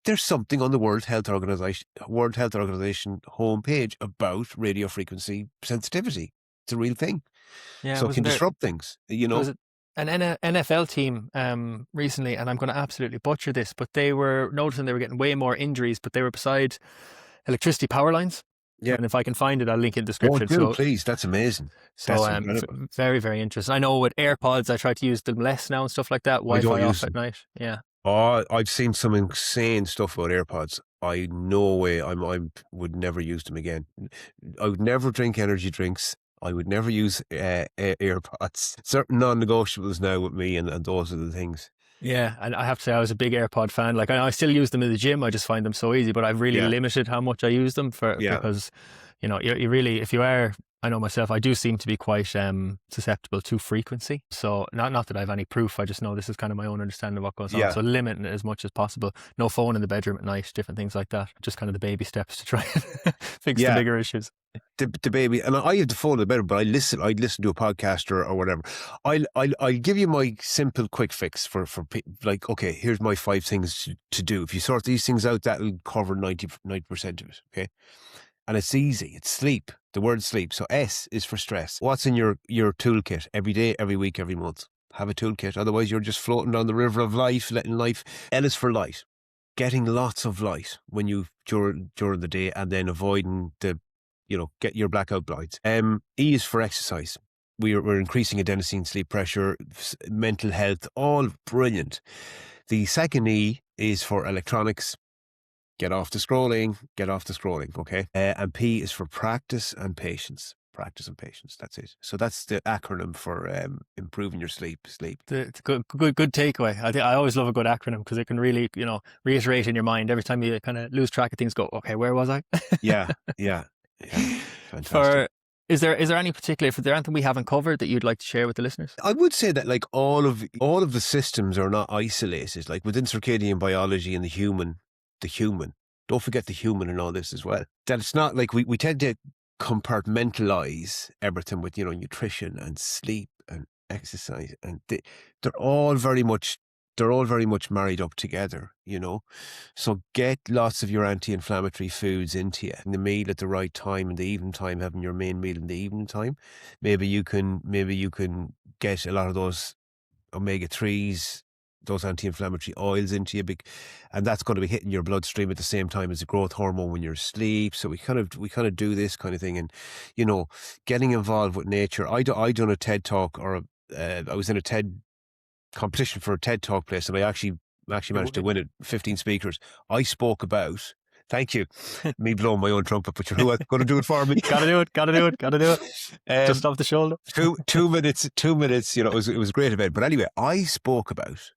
There's something on the World Health Organization homepage about radio frequency sensitivity. It's a real thing. Yeah, so it can disrupt things. You know. An NFL team recently, and I'm going to absolutely butcher this, but they were noticing they were getting way more injuries, but they were beside electricity power lines. Yeah. And if I can find it, I'll link in the description. Please. That's amazing. So very, very interesting. I know with AirPods, I try to use them less now and stuff like that. Wi-Fi off at night. Yeah. Oh, I've seen some insane stuff about AirPods. I would never use them again. I would never drink energy drinks. I would never use AirPods. Certain non-negotiables now with me, and those are the things. Yeah, and I have to say I was a big AirPod fan. Like, I still use them in the gym. I just find them so easy, but I've really limited how much I use them because, you know, you really, if you are I know myself, I do seem to be quite susceptible to frequency. So not that I have any proof, I just know this is kind of my own understanding of what goes on. Yeah. So limiting it as much as possible. No phone in the bedroom at night, different things like that. Just kind of the baby steps to try and fix the Yeah. bigger issues. The baby, and I have the phone in the bedroom, but I listen to a podcast or whatever. I'll give you my simple quick fix for like, okay, here's my 5 things to do. If you sort these things out, that'll cover 90% of it. Okay. And it's easy. It's sleep. The word sleep. So S is for stress. What's in your toolkit every day, every week, every month? Have a toolkit. Otherwise, you're just floating down the river of life, letting life. L is for light. Getting lots of light when you during the day, and then avoiding get your blackout blinds. E is for exercise. We're increasing adenosine, sleep pressure, mental health, all brilliant. The second E is for electronics. Get off the scrolling, okay? And P is for practice and patience. Practice and patience, that's it. So that's the acronym for improving your sleep. It's a good takeaway. I always love a good acronym because it can really, reiterate in your mind every time you kind of lose track of things. Go, okay, where was I? Yeah. Fantastic. Is there any particular, if there anything we haven't covered that you'd like to share with the listeners? I would say that like all of the systems are not isolated. Like within circadian biology and the human, don't forget the human in all this as well. That it's not like we tend to compartmentalize everything with, nutrition and sleep and exercise, and they're all very much married up together, So get lots of your anti-inflammatory foods into you. In the meal at the right time, in the evening time, having your main meal in the evening time. Maybe you can get a lot of those omega-3s, those anti-inflammatory oils into you, and that's going to be hitting your bloodstream at the same time as the growth hormone when you're asleep. So we kind of do this kind of thing, and getting involved with nature. I done a TED talk, or I was in a TED competition for a TED talk place, and I actually managed to win it. 15 speakers. I spoke about. Thank you. Me blowing my own trumpet, but you're going to do it for me. Gotta do it. Just off the shoulder. 2 minutes. It was a great event. But anyway, I spoke about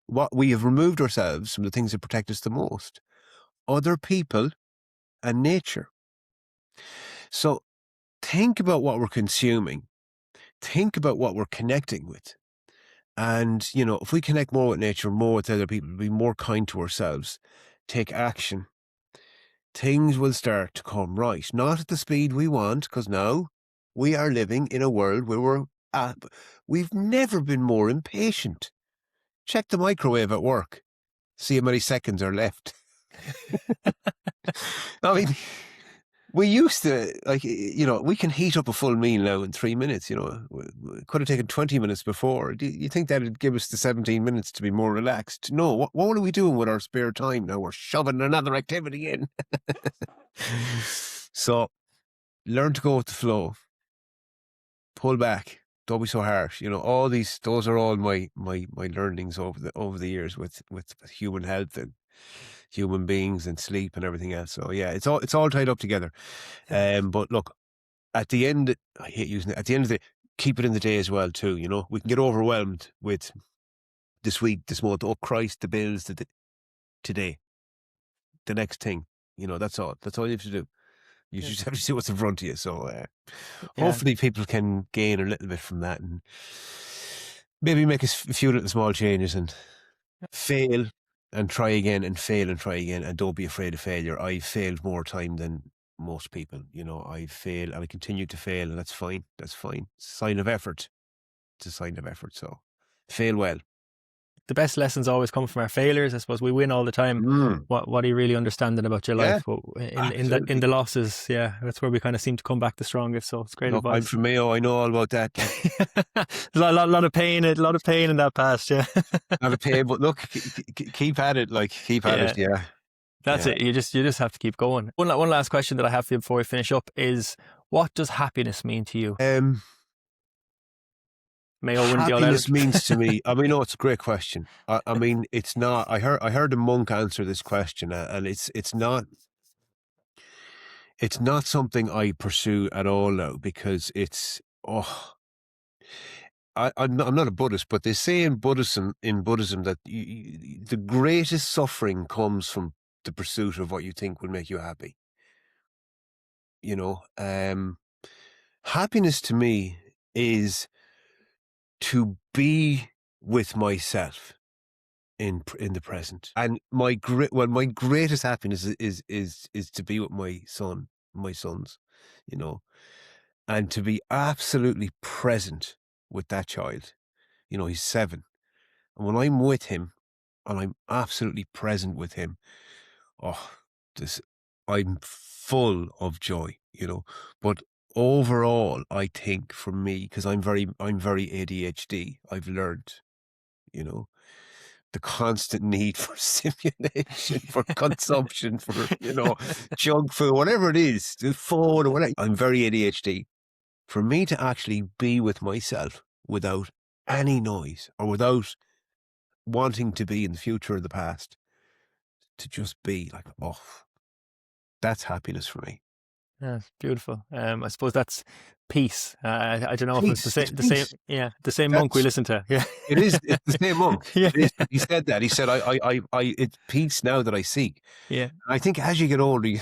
what we have removed ourselves from the things that protect us the most: other people and nature. So think about what we're consuming. Think about what we're connecting with. And, if we connect more with nature, more with other people, be more kind to ourselves, take action, things will start to come right. Not at the speed we want, because now we are living in a world where we've never been more impatient. Check the microwave at work. See how many seconds are left. I mean, we used to, we can heat up a full meal now in 3 minutes, It could have taken 20 minutes before. Do you think that would give us the 17 minutes to be more relaxed? No. What are we doing with our spare time now? We're shoving another activity in. So, learn to go with the flow. Pull back. Don't be so harsh. All those are all my learnings over the years with human health and human beings and sleep and everything else. So yeah, it's all tied up together. But look, at the end, I hate using it. At the end of the day, keep it in the day as well too. We can get overwhelmed with this week, this month. Oh Christ, the bills, today, the next thing. That's all. That's all you have to do. You just have to see what's in front of you. So hopefully people can gain a little bit from that, and maybe make a few little small changes, and fail and try again, and fail and try again, and don't be afraid of failure. I've failed more time than most people. I fail and I continue to fail, and that's fine. It's a sign of effort. It's a sign of effort. So fail well. The best lessons always come from our failures. I suppose we win all the time. What are you really understanding about your life? But in the losses, that's where we kind of seem to come back the strongest. So it's great advice. I'm from Mayo. I know all about that. There's a lot of pain. A lot of pain in that past. Yeah, a lot of pain. But look, keep at it. Keep at it. Yeah, that's it. You just have to keep going. One last question that I have for you before we finish up is: what does happiness mean to you? Happiness means to me, no, it's a great question. I mean, it's not. I heard a monk answer this question, and it's not something I pursue at all now, because I'm not a Buddhist, but they say in Buddhism that the greatest suffering comes from the pursuit of what you think will make you happy. Happiness to me is to be with myself in the present. And my greatest happiness is to be with my sons, you know, and to be absolutely present with that child. You know, he's 7. And when I'm with him and I'm absolutely present with him, oh, this I'm full of joy, you know. But overall, I think for me, because I'm very ADHD, I've learned, you know, the constant need for stimulation, for consumption, for, junk food, whatever it is, the phone or whatever. I'm very ADHD. For me to actually be with myself without any noise or without wanting to be in the future or the past, to just be like, oh, that's happiness for me. Yeah, it's beautiful. I suppose that's peace. I don't know if it's Peace. It's peace. the same monk we That's listen to. Yeah, it is. It's the same monk. yeah, It is. He said that. He said, it's peace now that I seek. yeah. And I think as you get older,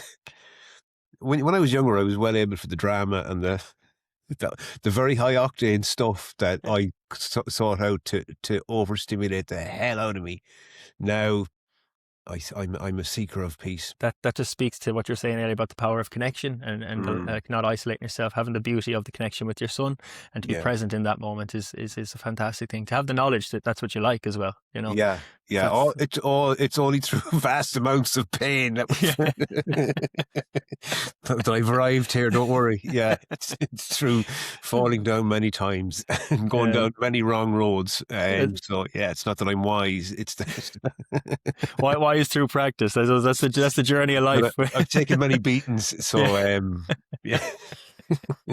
when I was younger, I was well able for the drama and the very high octane stuff that I sought out to overstimulate the hell out of me. Now I'm a seeker of peace. That just speaks to what you're saying earlier about the power of connection and like not isolating yourself, having the beauty of the connection with your son, and to be Yeah. present in that moment is a fantastic thing. To have the knowledge that that's what you like as well, you know. Yeah, yeah. It's only through vast amounts of pain that that I've arrived here. Don't worry. Yeah, it's through falling down many times and going down many wrong roads. So yeah, it's not that I'm wise. It's that why is through practice? That's the journey of life. I've taken many beatings. So yeah.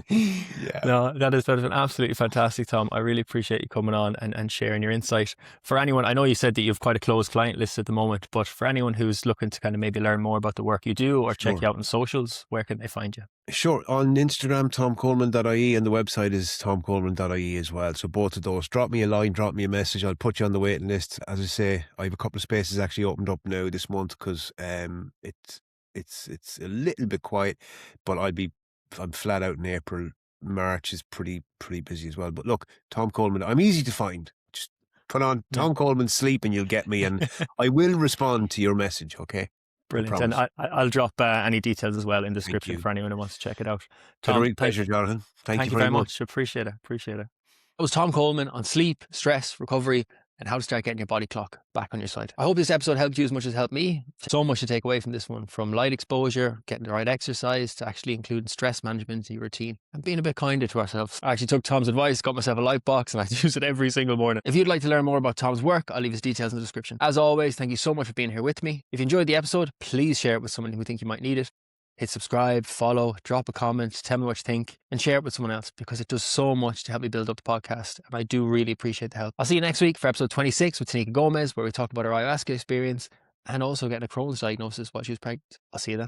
Yeah. No, that is an absolutely fantastic, Tom. I really appreciate you coming on and sharing your insight. For anyone, I know you said that you have quite a close client list at the moment, but for anyone who's looking to kind of maybe learn more about the work you do or check you out on socials, where can they find you? Sure. On Instagram, tomcoleman.ie, and the website is tomcoleman.ie as well. So both of those. Drop me a line, drop me a message. I'll put you on the waiting list. As I say, I have a couple of spaces actually opened up now this month because it's a little bit quiet, but I'm flat out in April. March is pretty busy as well. But look, Tom Coleman, I'm easy to find. Just put on Tom Coleman Sleep and you'll get me, and I will respond to your message, okay? Brilliant. And I'll drop any details as well in the description for anyone who wants to check it out. Tom, a real pleasure, Jonathan. Thank you very much. Appreciate it. It was Tom Coleman on sleep, stress, recovery, and how to start getting your body clock back on your side. I hope this episode helped you as much as it helped me. So much to take away from this one, from light exposure, getting the right exercise, to actually including stress management in your routine and being a bit kinder to ourselves. I actually took Tom's advice, got myself a light box, and I use it every single morning. If you'd like to learn more about Tom's work, I'll leave his details in the description. As always, thank you so much for being here with me. If you enjoyed the episode, please share it with someone who think you might need it. Hit subscribe, follow, drop a comment, tell me what you think, and share it with someone else, because it does so much to help me build up the podcast, and I do really appreciate the help. I'll see you next week for episode 26 with Tanika Gomez, where we talk about her ayahuasca experience and also getting a Crohn's diagnosis while she was pregnant. I'll see you then.